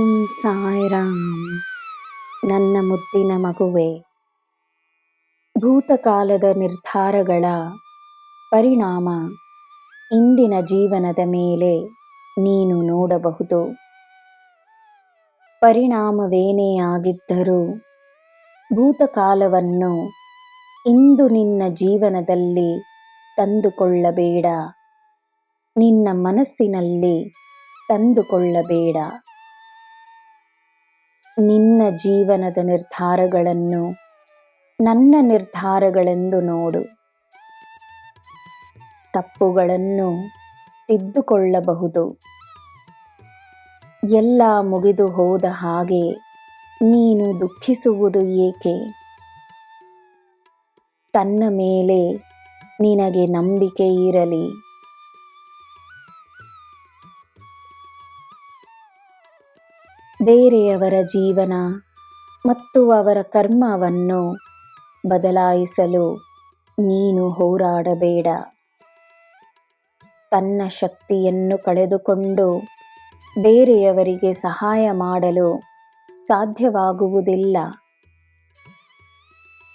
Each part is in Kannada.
ಓಂ ಸಾಯಿರಾಮ್. ನನ್ನ ಮುದ್ದಿನ ಮಗುವೆ, ಭೂತಕಾಲದ ನಿರ್ಧಾರಗಳ ಪರಿಣಾಮ ಇಂದಿನ ಜೀವನದ ಮೇಲೆ ನೀನು ನೋಡಬಹುದು. ಪರಿಣಾಮವೇನೇ ಆಗಿದ್ದರೂ ಭೂತಕಾಲವನ್ನು ಇಂದು ನಿನ್ನ ಜೀವನದಲ್ಲಿ ತಂದುಕೊಳ್ಳಬೇಡ, ನಿನ್ನ ಮನಸ್ಸಿನಲ್ಲಿ ತಂದುಕೊಳ್ಳಬೇಡ. ನಿನ್ನ ಜೀವನದ ನಿರ್ಧಾರಗಳನ್ನು ನನ್ನ ನಿರ್ಧಾರಗಳೆಂದು ನೋಡು. ತಪ್ಪುಗಳನ್ನು ತಿದ್ದುಕೊಳ್ಳಬಹುದು. ಎಲ್ಲ ಮುಗಿದು ಹೋದ ಹಾಗೆ ನೀನು ದುಃಖಿಸುವುದು ಏಕೆ? ತನ್ನ ಮೇಲೆ ನಿನಗೆ ನಂಬಿಕೆ ಇರಲಿ. ಬೇರೆಯವರ ಜೀವನ ಮತ್ತು ಅವರ ಕರ್ಮವನ್ನು ಬದಲಾಯಿಸಲು ನೀನು ಹೋರಾಡಬೇಡ. ತನ್ನ ಶಕ್ತಿಯನ್ನು ಕಳೆದುಕೊಂಡು ಬೇರೆಯವರಿಗೆ ಸಹಾಯ ಮಾಡಲು ಸಾಧ್ಯವಾಗುವುದಿಲ್ಲ.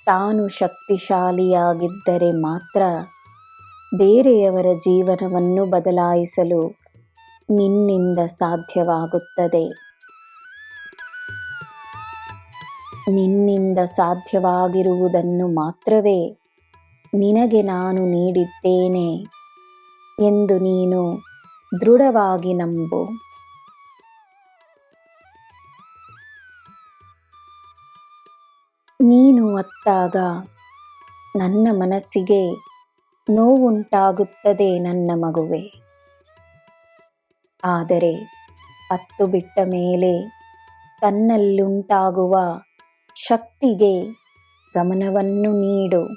ತಾನು ಶಕ್ತಿಶಾಲಿಯಾಗಿದ್ದರೆ ಮಾತ್ರ ಬೇರೆಯವರ ಜೀವನವನ್ನು ಬದಲಾಯಿಸಲು ನಿನ್ನಿಂದ ಸಾಧ್ಯವಾಗುತ್ತದೆ. ನಿನ್ನಿಂದ ಸಾಧ್ಯವಾಗಿರುವುದನ್ನು ಮಾತ್ರವೇ ನಿನಗೆ ನಾನು ನೀಡಿದ್ದೇನೆ ಎಂದು ನೀನು ದೃಢವಾಗಿ ನಂಬು. ನೀನು ಅತ್ತಾಗ ನನ್ನ ಮನಸ್ಸಿಗೆ ನೋವುಂಟಾಗುತ್ತದೆ ನನ್ನ ಮಗುವೆ. ಆದರೆ ಅತ್ತು ಬಿಟ್ಟ ಮೇಲೆ ತನ್ನಲ್ಲುಂಟಾಗುವ ಶಕ್ತಿಗೆ ಗಮನವನ್ನು ನೀಡು.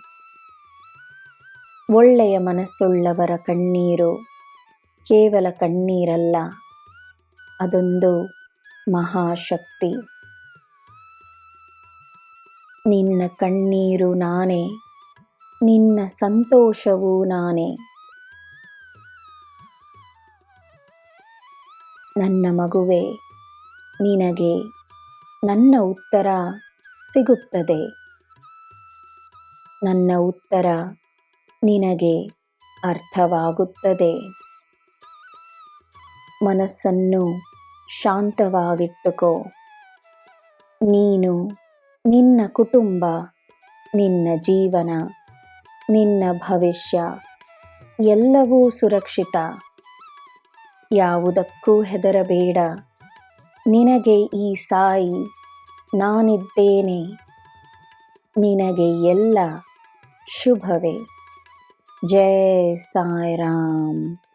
ಒಳ್ಳೆಯ ಮನಸ್ಸುಳ್ಳವರ ಕಣ್ಣೀರು ಕೇವಲ ಕಣ್ಣೀರಲ್ಲ, ಅದೊಂದು ಮಹಾಶಕ್ತಿ. ನಿನ್ನ ಕಣ್ಣೀರು ನಾನೇ, ನಿನ್ನ ಸಂತೋಷವೂ ನಾನೇ. ನನ್ನ ಮಗುವೆ, ನಿನಗೆ ನನ್ನ ಉತ್ತರ ಸಿಗುತ್ತದೆ. ನನ್ನ ಉತ್ತರ ನಿನಗೆ ಅರ್ಥವಾಗುತ್ತದೆ. ಮನಸ್ಸನ್ನು ಶಾಂತವಾಗಿಟ್ಟುಕೋ. ನೀನು, ನಿನ್ನ ಕುಟುಂಬ, ನಿನ್ನ ಜೀವನ, ನಿನ್ನ ಭವಿಷ್ಯ ಎಲ್ಲವೂ ಸುರಕ್ಷಿತ. ಯಾವುದಕ್ಕೂ ಹೆದರಬೇಡ. ನಿನಗೆ ಈ ಸಾಯಿ ನಾನಿದ್ದೇನೆ. ನಿನಗೆ ಎಲ್ಲ ಶುಭವೇ. ಜೈ ಸಾಯಿರಾಮ್.